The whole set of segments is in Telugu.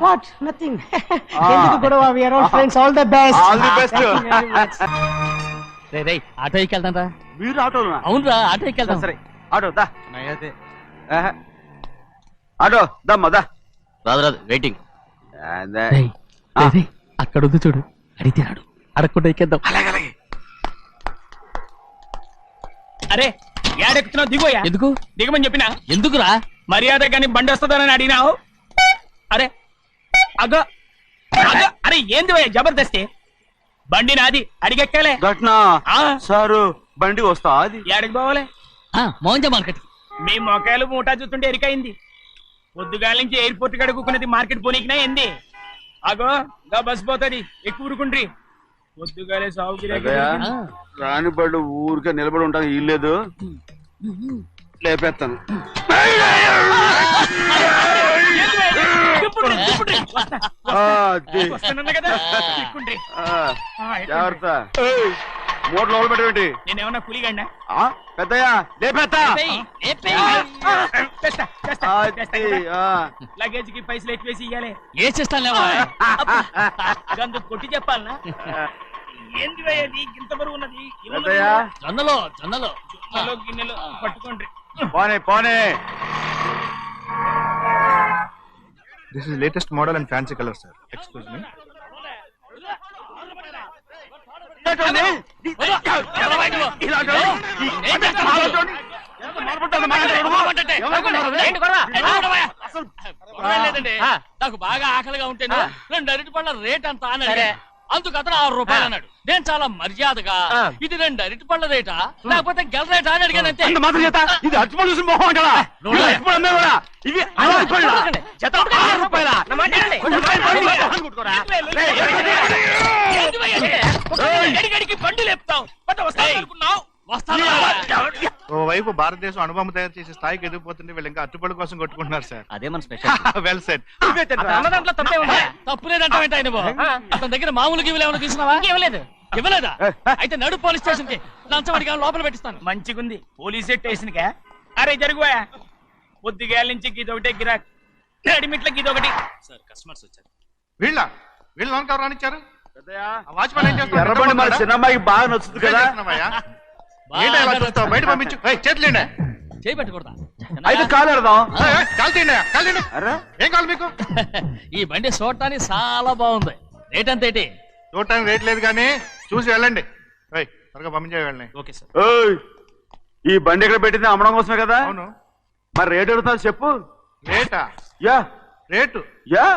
What? Nothing. ఎందుకు గొడవ? We are all friends. All the best. All the best. రే ఆటో ఎక్కెళ్తాం రా. మీరు ఆటోనా? అవునరా ఆటో ఎక్కెళ్తాం. సరే ఆటో దా. ఆటో దమ్మా దా. రాదు వెయిటింగ్. అక్కడ ఉంది చూడు, అడిగితే రాడు, అడగకుండా ఎక్కేద్దాం. అరే ఏడెక్కుతున్నావు? దిగోయా. ఎందుకు దిగమని చెప్పినా? ఎందుకురా? మర్యాద కానీ బండి వస్తుందని అడిగినావు. అరే అగో అగో, అరే ఏంది భయ్యా జబర్దస్తి? బండి నాది, అడిగెక్కాలే. ఘట్నా సారు బండి వస్తా అది ఏడకి పోవాలే? మోహన్జా మార్కెట్. మీ మొక్కలు మూటా చూస్తుంటే ఎరికైంది. పొద్దుగాల నుంచి ఎయిర్పోర్ట్ కడుక్కున్నది మార్కెట్ పోనీకినా ఏంది? అగో గా బస్ పోతుంది, ఎక్కువ ఊరుకుండ్రి. పొద్దుగాలే సాగుకి రాని బళ్ళు ఊరికే నిలబడి ఉంటాను, ఇల్లేదు లేపేస్తాను. జాగ్రత్త. మూడు లోపల పెట్టేటి. నేనేమన్నా పులిగండా? పెద్దయ్యా లేపేస్తా. లగేజ్ కి పైసలు ఎక్కువేసి ఇయ్యాలి. ఏ చేస్తాను గందు కొట్టి చెప్పాలనా? ఏంది భయ్యది ఇంత బరువు ఉన్నది? జొన్నలో జొన్నలో గిన్నెలు పట్టుకోండి. పోనే పోనే. This is latest model and fancy color, sir. Excuse me. నాకు బాగా ఆకలిగా ఉంటే 2 అరటిపళ్ళ రేట్ అంత అన్నాడు. అందుకు అతను 6 రూపాయలు అన్నాడు. నేను చాలా మర్యాదగా ఇది 2 అరటిపళ్ళ రేటా లేకపోతే గెల రేటా అని అడిగానంతే. ఇది అరటిపళ్ళు చూసి మొహం అంటారా? ఇవి 6 రూపాయలు. బండి లేపుతావు అనుకున్నావు. ఓవైపు భారతదేశం అణుబాంబు తయారు చేసే స్థాయికి ఎదిగిపోతుంటే వీళ్ళు ఇంకా అట్టుపడి కోసం కొట్టుకుంటున్నారు సార్. అదే మన స్పెషల్. Well said. తప్పు లేదంటే అతని దగ్గర మామూలు గివ్వులు ఏమైనా తీసుకున్నావా? ఇవ్వలేదా? అయితే నడు పోలీస్ స్టేషన్ కి లంచం అడిగా లోపల పెట్టిస్తాను. మంచిగుంది పోలీస్ స్టేషన్ కా. అరే జరుగుయా, పొద్దుగాల నుంచి గీదొకటే గిరాక్, రెడీమేట్లకి ఇదొకటి. సార్ కస్టమర్స్ వచ్చారు. వీళ్ళ లోన్ కవర్ రానిచ్చారు. వాచ్మెన్ ఏం చేస్తాడు? ఎర్రబండి మన చిన్నమ్మాయికి బాగా నచ్చుతుంది కదా. బయట పంపించు. చేతులేండి. చేయి పెట్టకూడదా? అయితే కాలు ఎడదాం. ఏం కావాలి మీకు? ఈ బండి చూడటానికి చాలా బాగుంది. రేట్ అంత ఏంటి? చూడటానికి రేట్ లేదు కానీ చూసి వెళ్ళండి. త్వరగా పంపించే వెళ్ళండి. Okay sir. ఈ బండి ఇక్కడ పెట్టింది అమ్మడం కోసమే కదా? అవును. మరి రేట్ అడుగుతాను చెప్పు. రేటా? Yeah rate. Yeah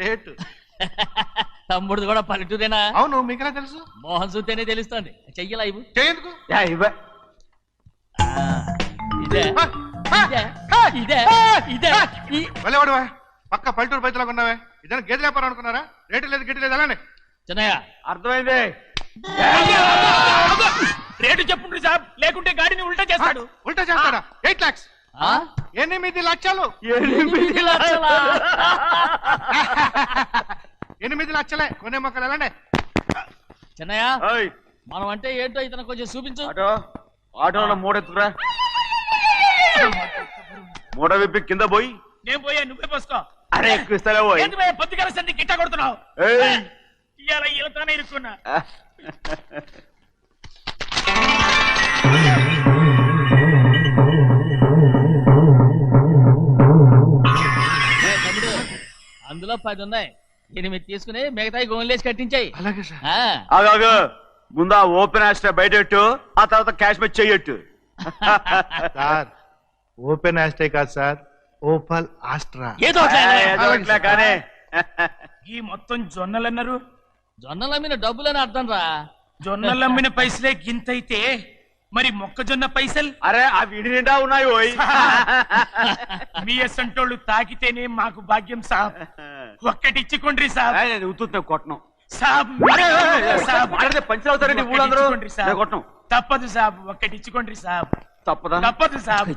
rate. తమ్ముడు కూడా పల్లెటూరేనా? అవును. మీకెలా తెలుసు? మోహన్ చూస్తేనే తెలుస్తుంది. చెయ్యలా ఇవ్వు. చెయ్యేందుకు? ఇదే ఇదే ఇదే వెళ్ళేవాడువా? పక్క పల్లెటూరు బయటలాగా ఉన్నావే. ఇదైనా గేదె వ్యాపారం అనుకున్నారా? రేటు లేదు గిట్టు లేదు. అలానే చిన్నయ్య అర్థమైంది. రేటు చెప్పుండ్రి సాబ్, లేకుంటే గాడిని ఉల్టా చేస్తాడు. ఉల్టా చేస్తాడా? 8 lakhs. 8 లక్షలు. 8 లక్షలా? 8 లక్షలే. కొనే మొక్కలు వెళ్ళండి. చిన్నయ్య మనం అంటే ఏంటో ఇతను కొంచెం చూపించు. ఆటోలో మూడెత్తుకురా. మూడ విప్పి కింద పోయి. నేను పోయా, నువ్వే పోసుకో. అరే ఎక్కువ ఇస్తాలే పోయి. పొద్దుగాల సంది గిట్ట కొడుతున్నావు. ఇవాళ ఈలతోనే ఇరుక్కున్నా. అందులో 10 ఉన్నాయి. 8 తీసుకుని మిగతాయి గోన్లేసి కట్టించాయి. అలాగే సార్. ముందా ఓపెన్ ఆస్ట్రా బయటెట్టు, ఆ తర్వాత క్యాష్ మెచ్ చెయ్యట్టు. సార్ ఓపెన్ ఆస్ట్రే కాదు సార్, ఓపల్ ఆస్ట్రా. ఏదో కానీ ఈ మొత్తం జొన్నలు అన్నారు. జొన్నలు అమ్మిన డబ్బులని అర్థం రా. జొన్నలు అమ్మిన పైసలే గింతైతే మరి మొక్కజొన్న పైసలు? అరే ఆ విడి నిండా ఉన్నాయి. మీ అసంటోళ్ళు తాకితేనే మాకు భాగ్యం సాబ్. ఒక్కటిచ్చుకోండి సాబ్. ఉత్తున్నా కొట్టను సాబ్. పంచర్ అవుతారండి ఊళ్ళందరూ. కొట్టను. తప్పదు సాబ్, ఒక్కటిచ్చుకోండి సాబ్. తప్పదా? తప్పదు సాబ్.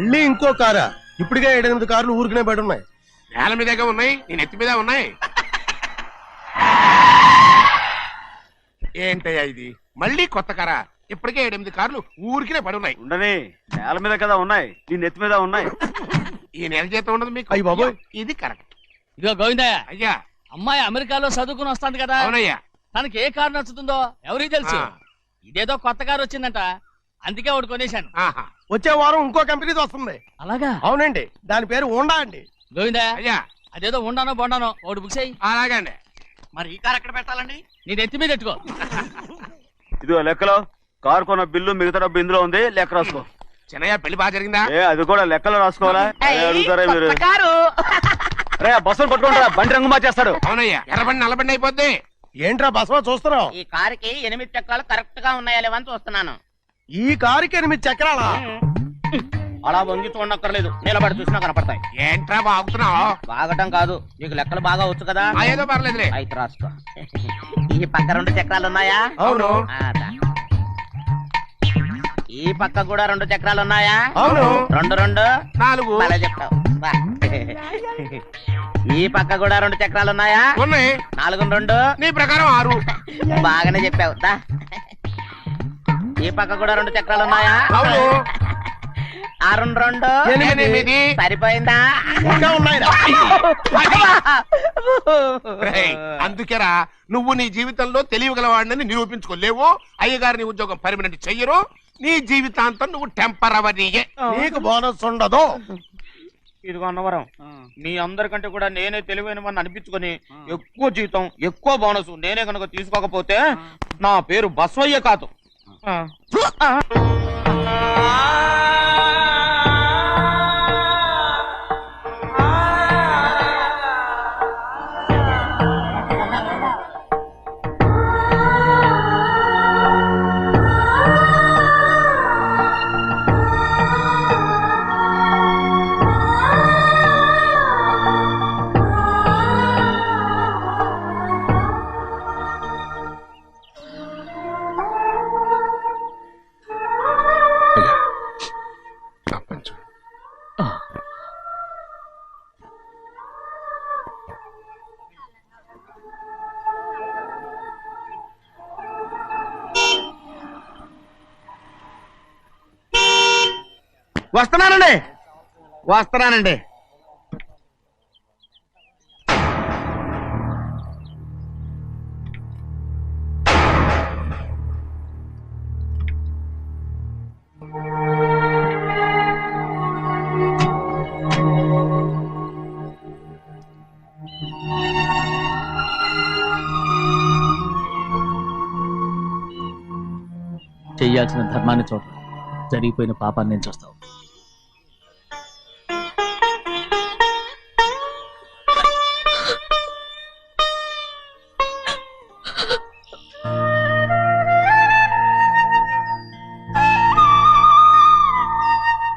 మళ్ళీ ఇంకో కారా? ఇప్పటికే 7-8 కార్లు ఊరికనే బయట ఉన్నాయి. నేల మీదగా ఉన్నాయి, నేను ఎత్తి మీద ఉన్నాయి. ఏంటయ్యా ఇది? మళ్ళీ కొత్త కారా? ఇప్పటికే 7-8 కార్లు ఊరికినే పడి ఉన్నాయి. ఉండని, నేల మీద కదా ఉన్నాయి, నీ నెత్తి మీద ఉన్నాయి. ఈ నెల జీతం ఉండదు మీకు. అయ్య బాబోయ్. ఇది కరెక్ట్. ఇదిగో గోవిందయ్య, అయ్యా. అమ్మాయి అమెరికాలో చదువుకుని వస్తాంది కదా, అవునయ్యా. తనకి ఏ కారు నచ్చుతుందో ఎవరికి తెలుసు. ఆ. ఇదేదో కొత్త కారు వచ్చిందంట, అందుకే ఒకటి కొనేశాను. ఆహా. వచ్చే వారం ఇంకో కంపెనీది వస్తుంది. అలాగా? అవునండి, దాని పేరు హోండా అండి. గోవిందయ్య, అయ్యా. అదేదో ఉండానో బొండానో ఒకటి బుక్ చేయి. అలాగండి. మరి ఈ కారు ఎక్కడ పెట్టాలండి? నీ నెత్తి మీద పెట్టుకో. ఇదిగో లెక్కలో కారు కొన్న బిల్లు మిగతా డబ్బు ఇందులో ఉంది, లెక్క రాసుకో. చిన్నయ్య పెళ్లి బాగా జరిగిందా? అది కూడా లెక్కలో రాసుకోవాలా? అడుగుతారా మీరు? రే బస్సులు పట్టుకుంటారా, బండి రంగు మార్చేస్తాడు. అవునయ్యా, ఎర్రబండి నల్లబండి అయిపోద్ది. ఏంట్రా బసవా చూస్తున్నావు? ఈ కారుకి 8 చక్రాలు కరెక్ట్ గా ఉన్నాయా లేవని చూస్తున్నాను. ఈ కారుకి 8 చక్రాలా? అలా వంగి చూడక్కర్లేదు, నిలబడి చూసినా కనపడతాయి. ఏంట్రా బాగుతున్నావు? బాగటం కాదు, నీకు లెక్కలు బాగా వచ్చు కదా. ఏదో పర్లేదులే. అయితే రాసుకో. ఈ పక్క 2 చక్రాలు ఉన్నాయా? అవును. దా. ఈ పక్క కూడా 2 చక్రాలు ఉన్నాయా? అవును. 2 2 4 అలా చెప్తావు. బా. ఈ పక్క కూడా 2 చక్రాలు ఉన్నాయా? ఉన్నాయి. 4 2 నీ ప్రకారం 6. బాగానే చెప్పావు. దా. ఈ పక్క కూడా 2 చక్రాలు ఉన్నాయా? అవును. 6 2 8. సరిపోయిందా? ఇంకా ఉన్నాయిరా. రేయ్, అందుకేరా నువ్వు నీ జీవితంలో తెలియగలవాడిని నిరూపించుకోలేవు. అయ్యగారిని ఉద్యోగం పర్మనెంట్ చెయ్యరు. నీ జీవితాంతం నువ్వు టెంపరవరీయే. నీకు బోనస్ ఉండదు. ఇదిగో అన్నవరం, మీ అందరికంటే కూడా నేనే తెలివైన వాడిని అనిపించుకొని ఎక్కువ జీతం ఎక్కువ బోనస్ నేనే కనుక తీసుకోకపోతే నా పేరు బస్వయ్య కాదు. వస్తున్నానండి. చెయ్యాల్సిన ధర్మాన్ని చూడ, జరిగిపోయిన పాపాన్ని నేను చూస్తావు.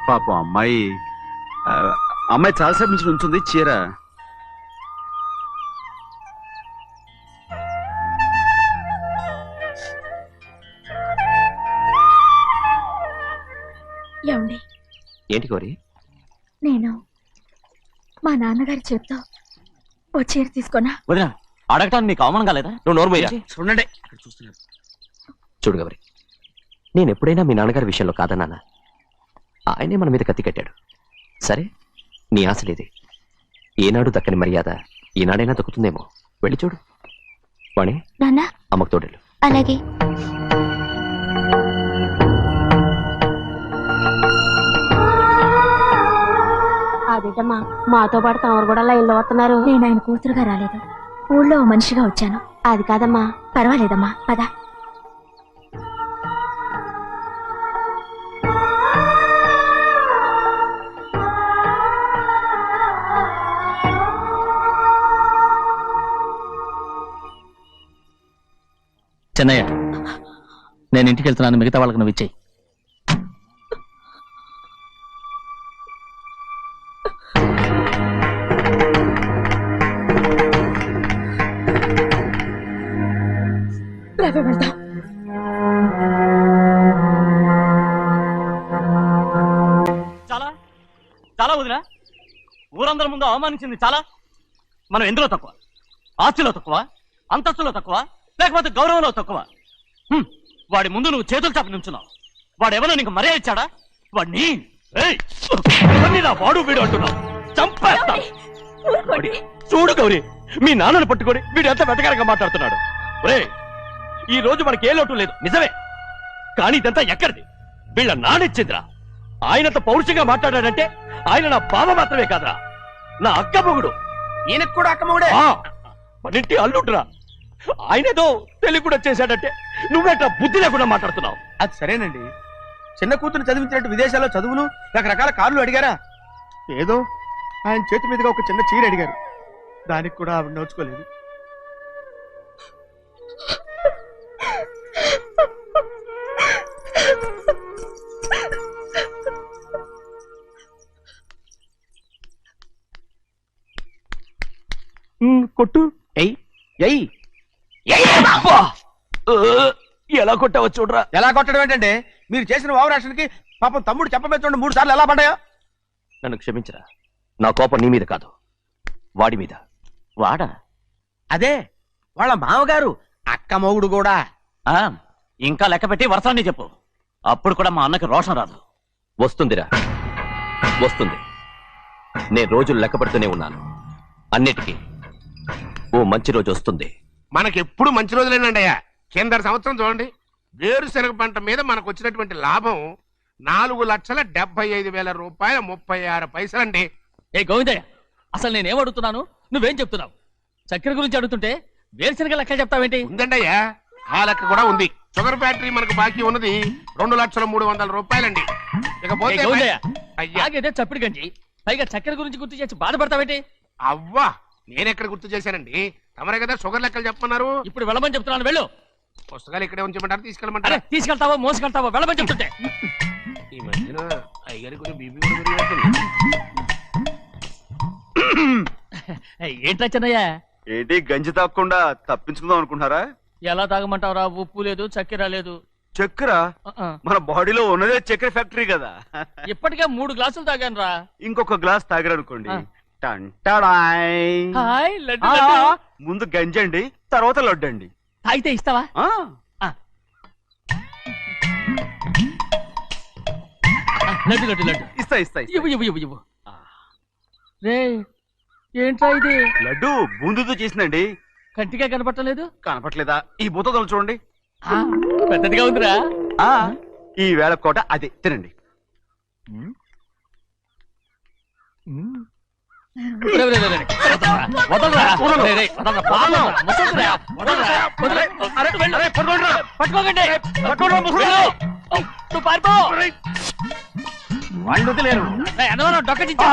పాపం అమ్మాయి చాలాసేపు నుంచి ఉంచుంది చీర. ఏమండి? ఏంటి కోరి? నేను మా నాన్నగారి చేత్తో ఓ చీర తీసుకున్నా. వదినా, అడగటానికి నీకు అవమానం కాలేదా? నువ్వు నోరు మూయరా. చూడండి, చూడు గౌరి, నేను ఎప్పుడైనా మీ నాన్నగారి విషయంలో కాదన్నానా? ఆయనే మన మీద కత్తి కట్టాడు. సరే, నీ ఆశ లేదే. ఏనాడు దక్కని మర్యాద ఈనాడైనా దక్కుతుందేమో. వెళ్ళి చూడు. వాణి, నాన్న అమ్మకు తోడేళ్ళు. అలాగే. అదేటమ్మా, మాతో పాటు తమరు కూడా లైన్లో వస్తున్నారు. నేను ఆయన కూతురుగా రాలేదు, ఊళ్ళో మనిషిగా వచ్చాను. అది కాదమ్మా. పర్వాలేదమ్మా, పద. చెన్నయ్య, నేను ఇంటికి వెళ్తున్నాను, మిగతా వాళ్ళకి నువ్వు ఇచ్చేయి. చాలా చాలా వదినా, ఊరందరి ముందు అవమానించింది చాలా. మనం ఎందులో తక్కువ? ఆస్తిలో తక్కువ, అంతస్తులో తక్కువ, లేకపోతే గౌరవంలో తక్కువ? వాడి ముందు నువ్వు చేతులు చాపి నుంచున్నావు. వాడెవరో నీకు మర్యాద ఇచ్చాడా? వాడిని వాడు వీడు అంటున్నావు, చంపేస్తా. చూడు గౌరీ, మీ నాన్నను పట్టుకొని వీడు ఎంత వెతకారంగా మాట్లాడుతున్నాడు. ఒరే, ఈ రోజు మనకి ఏ లోటు లేదు నిజమే, కానీ ఇదంతా ఎక్కడిది? వీళ్ళ నానిచ్చిందిరా. ఆయనంత పౌరుషంగా మాట్లాడాడంటే ఆయన నా బావ మాత్రమే కాదురా, నా అక్క మొగుడు. ఈయనకు కూడా అక్క మొగుడే. మనింటి అల్లుడురా. ఆయనేదో తెలివి కూడా చేశాడంటే నువ్వేట్లా బుద్ధి లేకుండా మాట్లాడుతున్నావు? అది సరేనండి, చిన్న కూతురు చదివించినట్టు విదేశాల్లో చదువులు రకరకాల కార్లు అడిగారా? ఏదో ఆయన చేతి మీదుగా ఒక చిన్న చీర అడిగారు, దానికి కూడా ఆవిడ నోచుకోలేదు. కొట్టు. ఎలా కొట్టావో చూడరా. ఎలా కొట్టడం ఏంటంటే, మీరు చేసిన వావరాక్షణకి పాపం తమ్ముడు చెప్పమే చూడండి 3 సార్లు ఎలా పడ్డాయో. నన్ను క్షమించరా, నా కోపం నీ మీద కాదు, వాడి మీద. వాడా? అదే వాళ్ళ మామగారు అక్క మొగుడు కూడా. ఇంకా లెక్క పెట్టి వరసాన్ని చెప్పు, అప్పుడు కూడా మా అన్నకి రోషం రాదు. వస్తుందిరా, వస్తుంది. నేను రోజులు లెక్క పెడుతూనే ఉన్నాను. అన్నిటికీ ఓ మంచి రోజు వస్తుంది. మనకెప్పుడు మంచి రోజులేనండి అయ్యా. కింద సంవత్సరం చూడండి, వేరుశనగ పంట మీద మనకు వచ్చినటువంటి లాభం 4,75,000 రూపాయల 36 పైసలండి. ఏ గోవిందయ్య, అసలు నేనేం అడుగుతున్నాను, నువ్వేం చెప్తున్నావు? చక్కెర గురించి అడుగుతుంటే వేరుశనగ లెక్క చెప్తావేంటి? ఉందండి అయ్యా, ఆ లెక్క కూడా ఉంది. షుగర్ ఫ్యాక్టరీ మనకు బాకీ ఉన్నది 2,03,00,000 రూపాయలండి. ఇకపోతే గోవిందయ్య, అయ్యా ఆగేదే చప్పిడి గంజి, పైగా చక్కెర గురించి గుర్తు చేసి బాధపడతావేంటి? అవ్వా, నేనెక్కడ గుర్తు చేశానండి, తమరే కదా షుగర్ లెక్కలు చెప్పమన్నారు. ఇప్పుడు వెళ్ళమని చెప్తున్నాను, వెళ్ళు. పుస్తకాలు ఇక్కడే ఉంచమంటారు, తీసుకెళ్ళమంటారా? తీసుకెళ్తావో మోసుకెళ్తావో వెళ్ళమని చెప్తుంటే. ఈ మధ్యన అయ్యగారి కొంచెం బీపీ కూడా పెరిగినట్టుంది. ఏంట్రా చిన్నయ్య, ఏంటి గంజి తాగకుండా తప్పించుకుందాం అనుకుంటున్నారా? ఎలా తాగమంటావురా? ఉప్పు లేదు, చక్కెర లేదు. చక్కెర మన బాడీలో ఉన్నదే చక్కెర ఫ్యాక్టరీ కదా. ఇప్పటికే 3 గ్లాసులు తాగాను రా. ఇంకొక గ్లాస్ తాగారనుకోండి, హాయ్, లడ్డు లడ్డు. ముందు గంజండి, తర్వాత లడ్డండి. తాగితే ఇస్తావా? లడ్డు లడ్డు లడ్డు ఇస్తా ఇస్తా ఇస్తా. ఇవ్వు ఇవ్వు ఇవ్వు ఇవ్వు. రే, ఏంట్రా ఇది? లడ్డు బూందుతో చేసిందండి. కంటిగా కనపట్టలేదు. కనపట్లేదా? ఈ బూతలు చూడండి, పెద్దదిగా ఉందిరా. ఈ వేళ కోట అదే తినండి. వాళ్ళు వదిలేరు. డొక్కచించా.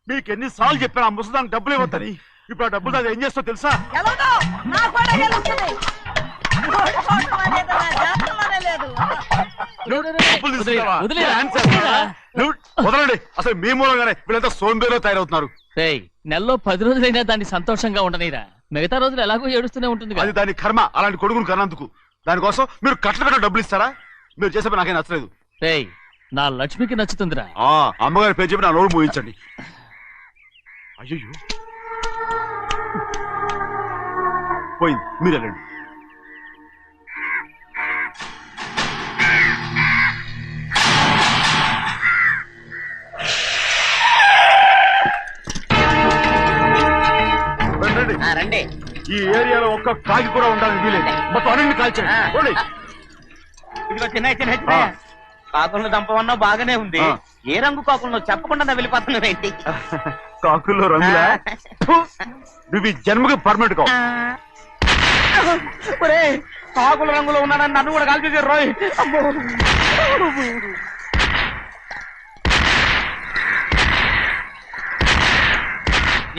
మీకెన్ని సార్లు చెప్పాను ఆ ముసదానికి డబ్బులు ఇవ్వద్దని. ఇప్పుడు ఆ డబ్బులు అది ఏం చేస్తో తెలుసా? వదలండి, అసలు మీ మూలంగానే వీళ్ళంతా సోంబేలో తయారవుతున్నారు. నెలలో 10 రోజులైనా దాన్ని సంతోషంగా ఉండనీరా. మిగతా రోజులు ఎలాగో ఏడుస్తూనే ఉంటుంది. అది దాని కర్మ, అలాంటి కొడుకును కన్నందుకు. దానికోసం మీరు కట్ల డబ్బులు ఇస్తారా? మీరు చేసే పని నాకేం నచ్చలేదు. నా లక్ష్మికి నచ్చుతుందిరా. అమ్మగారి పేరు చెప్పి నా నోరు మూయించండి. అయ్యో పోయింది, మీరు వెళ్ళండి. రండి. ఈ ఏరియాలో ఒక్క కాకి కూడా ఉండాలని వీలేదు. మొత్తం అన్ని కాల్చండి. ఇదిగో చిన్న కాకులను దంపమన్నా బాగానే ఉంది. ఏ రంగు కాకులను చెప్పకుండా వెళ్ళిపోతున్నావు ఏంటి? కాకుల్లో రంగులా? నువ్వు ఈ జన్మకి పర్మనెంట్ కావు. కాకుల రంగులో ఉన్నాడని నన్ను కూడా కాల్చేసారు రోయ్.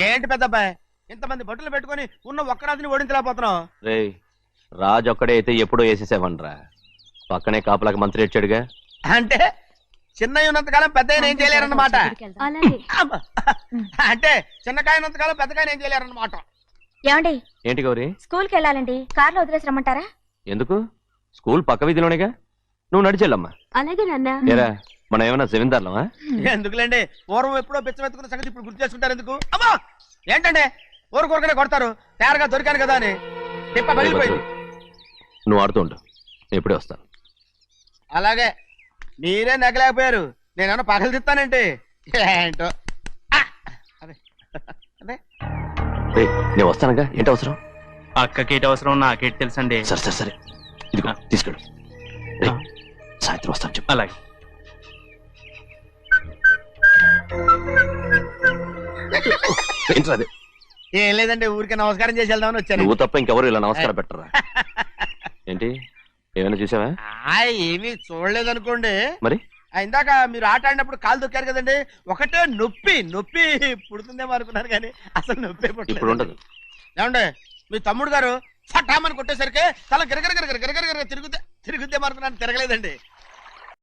ఏంటి పెద్దబ్బాయి, ఇంతమంది బట్టలు పెట్టుకొని ఉన్న ఒక్కరాజుని ఓడించలేకపోతున్నావు? రే, రాజు ఒక్కడే అయితే ఎప్పుడో వేసేసేవనరా. పక్కనే కాపలాకి మంత్రి ఇచ్చాడుగా. అంటే చిన్నయ్య ఉన్నంతకాలం పెద్దయ్య ఏం చేయలేరన్నమాట. అలాగే. అంటే చిన్నకాయ ఉన్నంతకాలం పెద్దకాయ ఏం చేయలేరన్నమాట. ఏమండి ఏంటి గౌరీ? స్కూల్కి వెళ్ళాలండి, కార్లో వదిలేసి రమ్మంటారా? ఎందుకు? స్కూల్ పక్క వీధిలోనేగా, నువ్వు నడిచెళ్ళమ్మా. అలాగే నాన్న. ఏరా మనం ఏమైనా జమీందార్లమా? ఎందుకులేండి, పూర్వం ఎప్పుడో పిచ్చమెత్తుకున్న సంగతి ఇప్పుడు గుర్తు చేసుకుంటారు ఎందుకు? అమ్మా ఏంటంటే ఊరుకోరకనే కొడతారు, తయారుగా దొరికాను కదా అని. తిప్ప పగిలిపోయింది. నువ్వు ఆడుతూ ఉండు, నేను ఎప్పుడే వస్తాను. అలాగే, మీరే నగలేకపోయారు, నేనేమన్నా పగలు తిస్తానంటే ఏంటో. అదే అదే రేయ్, నేను వస్తానుగా, ఏంటి అవసరం? అక్కకేటి అవసరం నాకేటి తెలుసండి. సరే సరే సరే, ఇదిగో తీసుకెళ్ళు. రేయ్, సాయంత్రం వస్తాను చెప్పు. అలాగే. ఏంట్రా అది? ఏం లేదండి, ఊరికే నమస్కారం చేసి వెళ్దామని వచ్చాను. నువ్వు తప్ప ఇంకెవరు ఇలా నమస్కారం పెట్టరా? ఏంటి, ఏమైనా చూసావా? ఏమీ చూడలేదనుకోండి. మరి ఇందాక మీరు ఆట ఆడినప్పుడు కాలు దొక్కారు కదండి, ఒకటే నొప్పి నొప్పి పుడుతుందేమో అనుకున్నాను కానీ అసలు నొప్పి ఇప్పుడు ఉండదు. ఏమండి మీ తమ్ముడు గారు ఫటామని కొట్టేసరికి తల గిరగిర తిరుగుద్దేమో అనుకున్నాను, తిరగలేదండి.